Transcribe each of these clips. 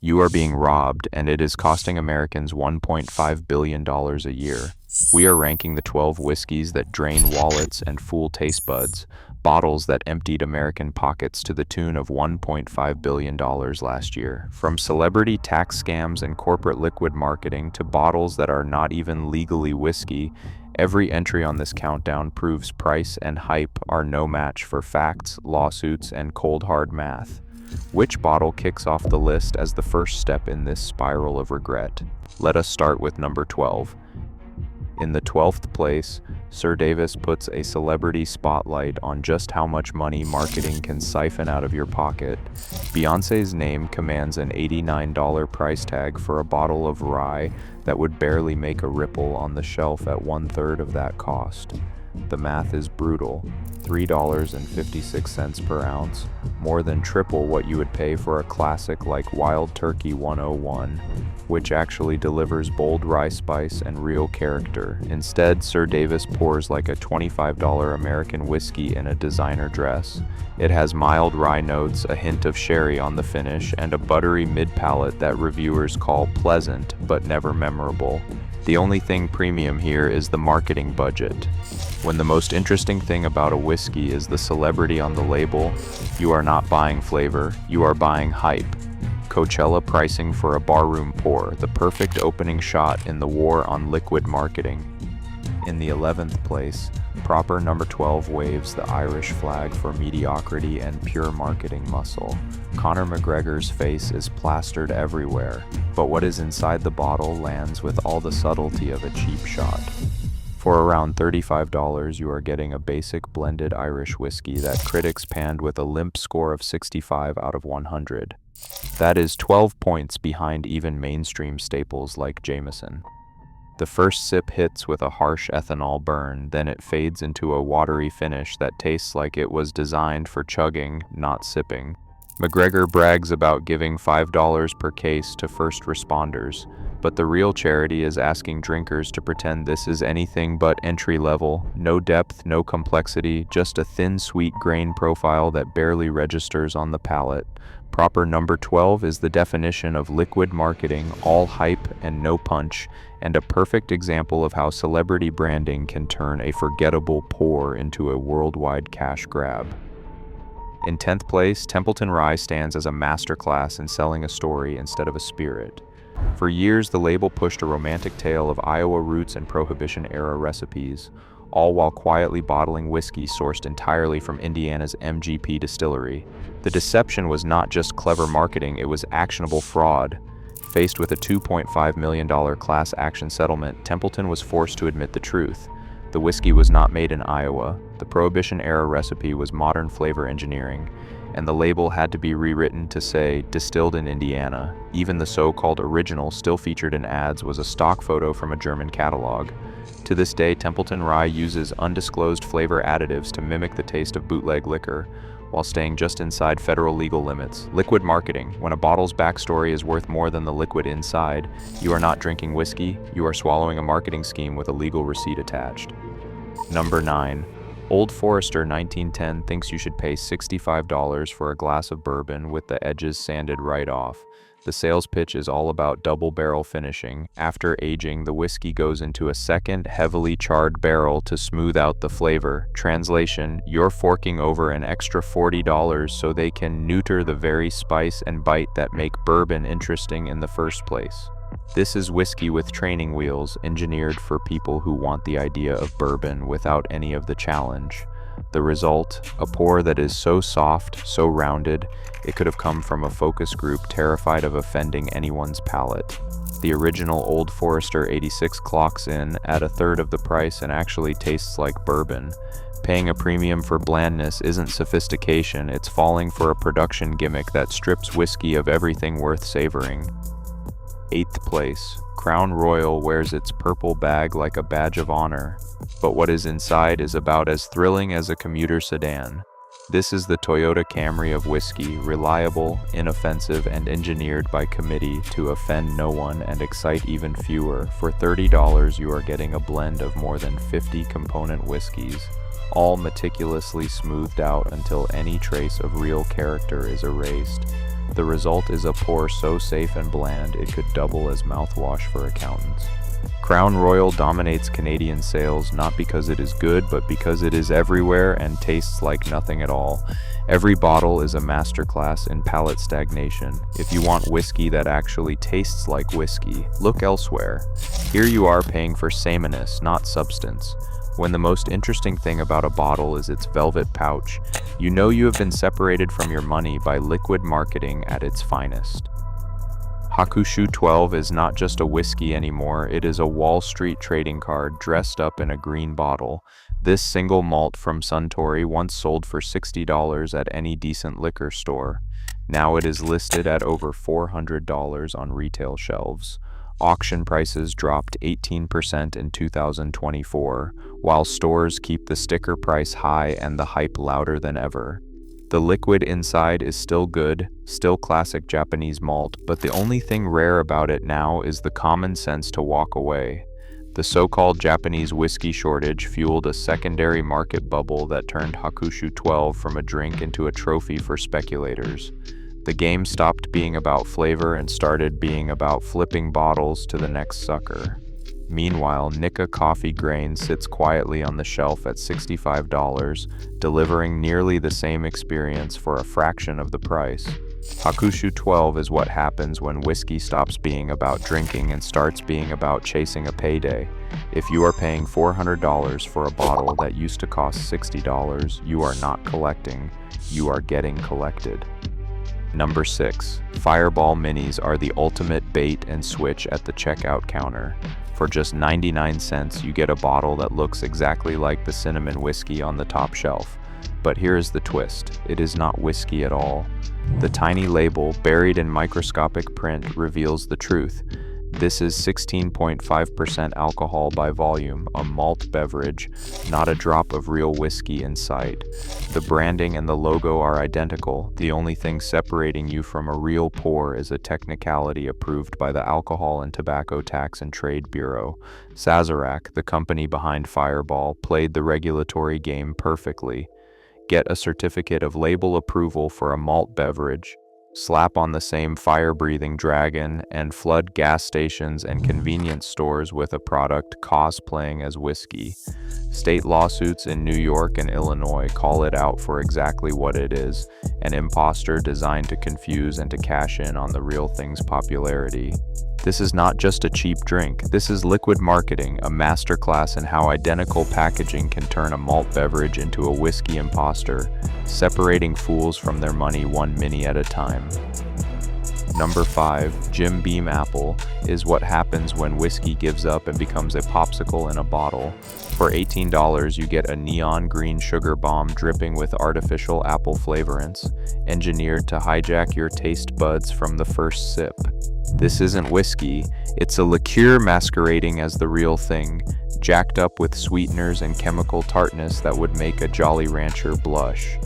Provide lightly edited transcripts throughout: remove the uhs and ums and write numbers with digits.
You are being robbed, and it is costing Americans $1.5 billion a year. We are ranking the 12 whiskeys that drain wallets and fool taste buds, bottles that emptied American pockets to the tune of $1.5 billion last year. From celebrity tax scams and corporate liquid marketing to bottles that are not even legally whiskey, every entry on this countdown proves price and hype are no match for facts, lawsuits, and cold hard math. Which bottle kicks off the list as the first step in this spiral of regret? Let us start with number 12. In the 12th place, Sir Davis puts a celebrity spotlight on just how much money marketing can siphon out of your pocket. Beyoncé's name commands an $89 price tag for a bottle of rye that would barely make a ripple on the shelf at 1/3 of that cost. The math is brutal. $3.56 per ounce, more than triple what you would pay for a classic like Wild Turkey 101, which actually delivers bold rye spice and real character. Instead, Sir Davis pours like a $25 American whiskey in a designer dress. It has mild rye notes, a hint of sherry on the finish, and a buttery mid-palate that reviewers call pleasant but never memorable. The only thing premium here is the marketing budget. When the most interesting thing about a whiskey is the celebrity on the label, you are not buying flavor, you are buying hype. Coachella pricing for a barroom pour, the perfect opening shot in the war on liquid marketing. In the 11th place, proper number 12 waves the Irish flag for mediocrity and pure marketing muscle. Conor McGregor's face is plastered everywhere, but what is inside the bottle lands with all the subtlety of a cheap shot. For around $35, you are getting a basic blended Irish whiskey that critics panned with a limp score of 65 out of 100. That is 12 points behind even mainstream staples like Jameson. The first sip hits with a harsh ethanol burn, then it fades into a watery finish that tastes like it was designed for chugging, not sipping. McGregor brags about giving $5 per case to first responders, but the real charity is asking drinkers to pretend this is anything but entry level, no depth, no complexity, just a thin sweet grain profile that barely registers on the palate. Proper number 12 is the definition of liquid marketing, all hype and no punch, and a perfect example of how celebrity branding can turn a forgettable pour into a worldwide cash grab. In 10th place, Templeton Rye stands as a masterclass in selling a story instead of a spirit. For years, the label pushed a romantic tale of Iowa roots and Prohibition-era recipes, all while quietly bottling whiskey sourced entirely from Indiana's MGP distillery. The deception was not just clever marketing, it was actionable fraud. Faced with a $2.5 million class action settlement, Templeton was forced to admit the truth. The whiskey was not made in Iowa, the Prohibition-era recipe was modern flavor engineering, and the label had to be rewritten to say, distilled in Indiana. Even the so-called original still featured in ads was a stock photo from a German catalog. To this day, Templeton Rye uses undisclosed flavor additives to mimic the taste of bootleg liquor, while staying just inside federal legal limits. Liquid marketing. When a bottle's backstory is worth more than the liquid inside, you are not drinking whiskey, you are swallowing a marketing scheme with a legal receipt attached. Number 9. Old Forester 1910 thinks you should pay $65 for a glass of bourbon with the edges sanded right off. The sales pitch is all about double barrel finishing. After aging, the whiskey goes into a second, heavily charred barrel to smooth out the flavor. Translation, you're forking over an extra $40 so they can neuter the very spice and bite that make bourbon interesting in the first place. This is whiskey with training wheels, engineered for people who want the idea of bourbon without any of the challenge. The result, a pour that is so soft, so rounded, it could have come from a focus group terrified of offending anyone's palate. The original Old Forester 86 clocks in at 1/3 of the price and actually tastes like bourbon. Paying a premium for blandness isn't sophistication, it's falling for a production gimmick that strips whiskey of everything worth savoring. 8th place, Crown Royal wears its purple bag like a badge of honor, but what is inside is about as thrilling as a commuter sedan. This is the Toyota Camry of whiskey, reliable, inoffensive, and engineered by committee to offend no one and excite even fewer. For $30, you are getting a blend of more than 50 component whiskeys, all meticulously smoothed out until any trace of real character is erased. The result is a pour so safe and bland it could double as mouthwash for accountants. Crown Royal dominates Canadian sales not because it is good, but because it is everywhere and tastes like nothing at all. Every bottle is a masterclass in palate stagnation. If you want whiskey that actually tastes like whiskey, look elsewhere. Here you are paying for sameness, not substance. When the most interesting thing about a bottle is its velvet pouch, you know you have been separated from your money by liquid marketing at its finest. Hakushu 12 is not just a whiskey anymore, it is a Wall Street trading card dressed up in a green bottle. This single malt from Suntory once sold for $60 at any decent liquor store. Now it is listed at over $400 on retail shelves. Auction prices dropped 18% in 2024, while stores keep the sticker price high and the hype louder than ever. The liquid inside is still good, still classic Japanese malt, but the only thing rare about it now is the common sense to walk away. The so-called Japanese whiskey shortage fueled a secondary market bubble that turned Hakushu 12 from a drink into a trophy for speculators. The game stopped being about flavor and started being about flipping bottles to the next sucker. Meanwhile, Nikka coffee grain sits quietly on the shelf at $65, delivering nearly the same experience for a fraction of the price. Hakushu 12 is what happens when whiskey stops being about drinking and starts being about chasing a payday. If you are paying $400 for a bottle that used to cost $60, you are not collecting, you are getting collected. Number 6. Fireball Minis are the ultimate bait and switch at the checkout counter. For just 99 cents, you get a bottle that looks exactly like the cinnamon whiskey on the top shelf. But here is the twist, it is not whiskey at all. The tiny label, buried in microscopic print, reveals the truth. This is 16.5% alcohol by volume, a malt beverage, not a drop of real whiskey in sight. The branding and the logo are identical. The only thing separating you from a real pour is a technicality approved by the Alcohol and Tobacco Tax and Trade Bureau. Sazerac, the company behind Fireball, played the regulatory game perfectly. Get a certificate of label approval for a malt beverage, slap on the same fire-breathing dragon, and flood gas stations and convenience stores with a product cosplaying as whiskey. State lawsuits in New York and Illinois call it out for exactly what it is, an imposter designed to confuse and to cash in on the real thing's popularity. This is not just a cheap drink, this is liquid marketing, a masterclass in how identical packaging can turn a malt beverage into a whiskey imposter, separating fools from their money one mini at a time. Number 5. Jim Beam Apple is what happens when whiskey gives up and becomes a popsicle in a bottle. For $18, you get a neon green sugar bomb dripping with artificial apple flavorants, engineered to hijack your taste buds from the first sip. This isn't whiskey, it's a liqueur masquerading as the real thing, jacked up with sweeteners and chemical tartness that would make a Jolly Rancher blush.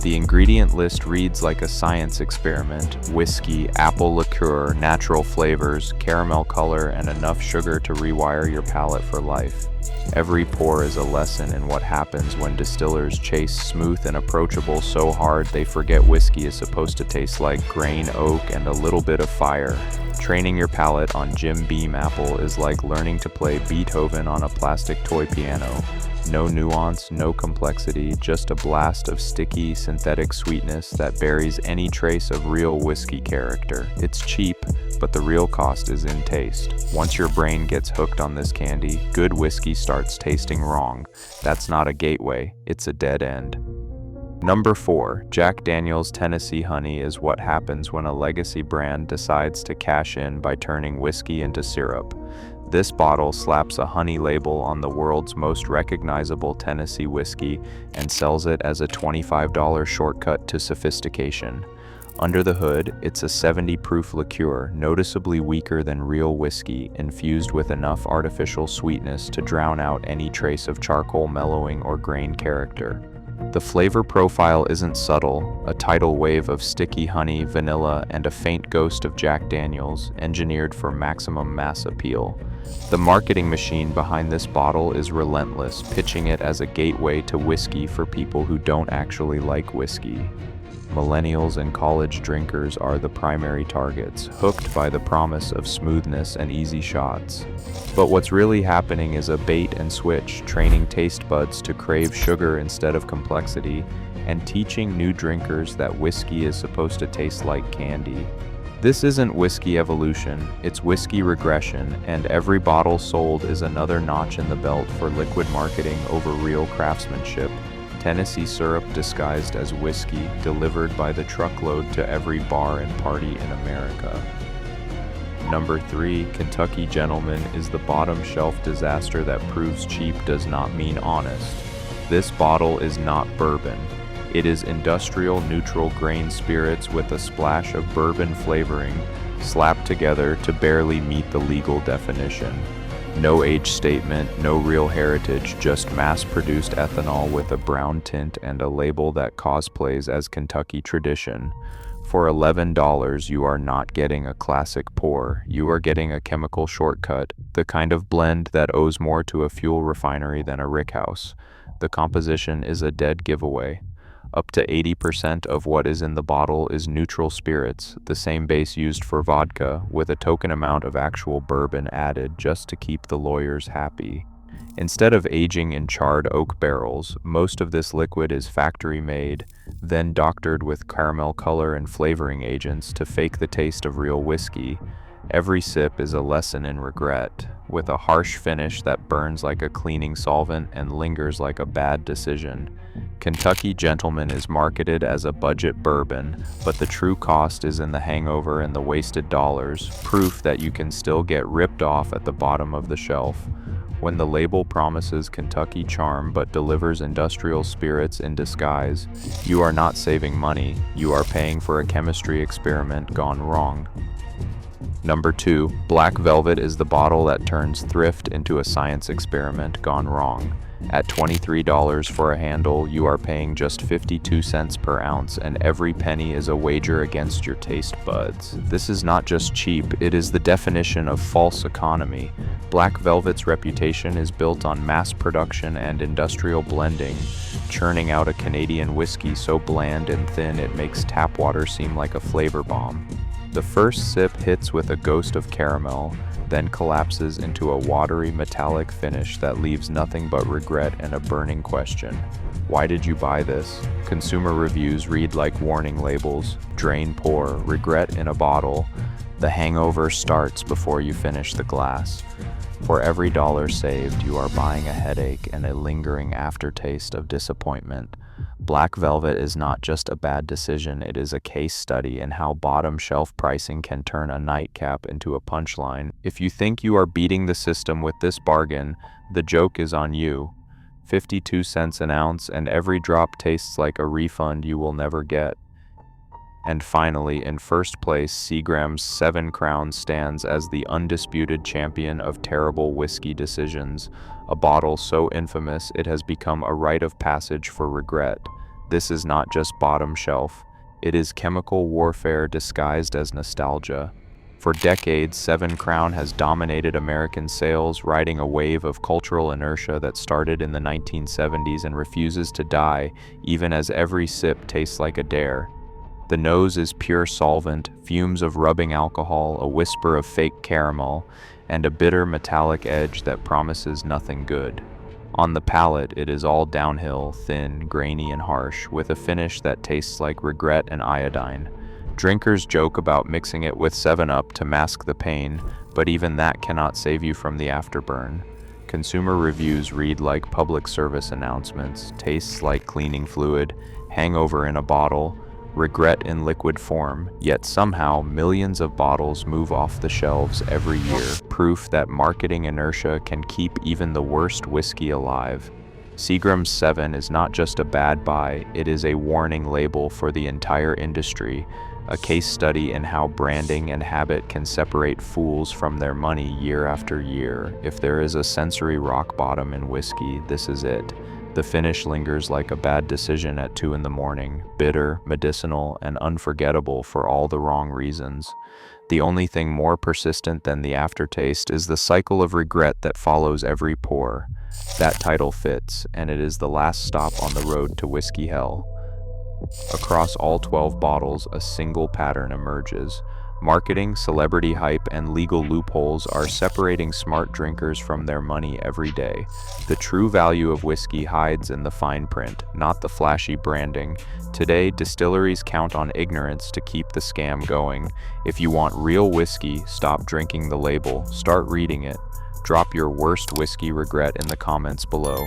The ingredient list reads like a science experiment: whiskey, apple liqueur, natural flavors, caramel color, and enough sugar to rewire your palate for life. Every pour is a lesson in what happens when distillers chase smooth and approachable so hard they forget whiskey is supposed to taste like grain, oak, and a little bit of fire. Training your palate on Jim Beam Apple is like learning to play Beethoven on a plastic toy piano. No nuance, no complexity, just a blast of sticky, synthetic sweetness that buries any trace of real whiskey character. It's cheap, but the real cost is in taste. Once your brain gets hooked on this candy, good whiskey starts tasting wrong. That's not a gateway, it's a dead end. Number 4. Jack Daniel's Tennessee Honey is what happens when a legacy brand decides to cash in by turning whiskey into syrup. This bottle slaps a honey label on the world's most recognizable Tennessee whiskey and sells it as a $25 shortcut to sophistication. Under the hood, it's a 70-proof liqueur, noticeably weaker than real whiskey, infused with enough artificial sweetness to drown out any trace of charcoal mellowing or grain character. The flavor profile isn't subtle, a tidal wave of sticky honey, vanilla, and a faint ghost of Jack Daniel's, engineered for maximum mass appeal. The marketing machine behind this bottle is relentless, pitching it as a gateway to whiskey for people who don't actually like whiskey. Millennials and college drinkers are the primary targets, hooked by the promise of smoothness and easy shots. But what's really happening is a bait and switch, training taste buds to crave sugar instead of complexity, and teaching new drinkers that whiskey is supposed to taste like candy. This isn't whiskey evolution, it's whiskey regression, and every bottle sold is another notch in the belt for liquid marketing over real craftsmanship. Tennessee syrup disguised as whiskey, delivered by the truckload to every bar and party in America. Number 3, Kentucky Gentleman is the bottom shelf disaster that proves cheap does not mean honest. This bottle is not bourbon. It is industrial neutral grain spirits with a splash of bourbon flavoring, slapped together to barely meet the legal definition. No age statement, no real heritage, just mass-produced ethanol with a brown tint and a label that cosplays as Kentucky tradition. For $11, you are not getting a classic pour, you are getting a chemical shortcut, the kind of blend that owes more to a fuel refinery than a rickhouse. The composition is a dead giveaway. Up to 80% of what is in the bottle is neutral spirits, the same base used for vodka, with a token amount of actual bourbon added just to keep the lawyers happy. Instead of aging in charred oak barrels, most of this liquid is factory-made, then doctored with caramel color and flavoring agents to fake the taste of real whiskey. Every sip is a lesson in regret, with a harsh finish that burns like a cleaning solvent and lingers like a bad decision. Kentucky Gentleman is marketed as a budget bourbon, but the true cost is in the hangover and the wasted dollars, proof that you can still get ripped off at the bottom of the shelf. When the label promises Kentucky charm but delivers industrial spirits in disguise, you are not saving money, you are paying for a chemistry experiment gone wrong. Number 2, Black Velvet is the bottle that turns thrift into a science experiment gone wrong. At $23 for a handle, you are paying just 52 cents per ounce, and every penny is a wager against your taste buds. This is not just cheap, it is the definition of false economy. Black Velvet's reputation is built on mass production and industrial blending, churning out a Canadian whiskey so bland and thin it makes tap water seem like a flavor bomb. The first sip hits with a ghost of caramel, then collapses into a watery metallic finish that leaves nothing but regret and a burning question. Why did you buy this? Consumer reviews read like warning labels: drain pour, regret in a bottle. The hangover starts before you finish the glass. For every dollar saved, you are buying a headache and a lingering aftertaste of disappointment. Black Velvet is not just a bad decision, it is a case study in how bottom shelf pricing can turn a nightcap into a punchline. If you think you are beating the system with this bargain, the joke is on you. 52 cents an ounce, and every drop tastes like a refund you will never get. And finally, in first place, Seagram's 7 Crown stands as the undisputed champion of terrible whiskey decisions, a bottle so infamous it has become a rite of passage for regret. This is not just bottom shelf, it is chemical warfare disguised as nostalgia. For decades, 7 Crown has dominated American sales, riding a wave of cultural inertia that started in the 1970s and refuses to die, even as every sip tastes like a dare. The nose is pure solvent, fumes of rubbing alcohol, a whisper of fake caramel, and a bitter metallic edge that promises nothing good. On the palate, it is all downhill, thin, grainy, and harsh, with a finish that tastes like regret and iodine. Drinkers joke about mixing it with 7-Up to mask the pain, but even that cannot save you from the afterburn. Consumer reviews read like public service announcements: tastes like cleaning fluid, hangover in a bottle, regret in liquid form, yet somehow millions of bottles move off the shelves every year, proof that marketing inertia can keep even the worst whiskey alive. Seagram's 7 is not just a bad buy, it is a warning label for the entire industry, a case study in how branding and habit can separate fools from their money year after year. If there is a sensory rock bottom in whiskey, this is it. The finish lingers like a bad decision at 2 in the morning, bitter, medicinal, and unforgettable for all the wrong reasons. The only thing more persistent than the aftertaste is the cycle of regret that follows every pour. That title fits, and it is the last stop on the road to whiskey hell. Across all 12 bottles, a single pattern emerges. Marketing, celebrity hype, and legal loopholes are separating smart drinkers from their money every day. The true value of whiskey hides in the fine print, not the flashy branding. Today, distilleries count on ignorance to keep the scam going. If you want real whiskey, stop drinking the label, start reading it. Drop your worst whiskey regret in the comments below.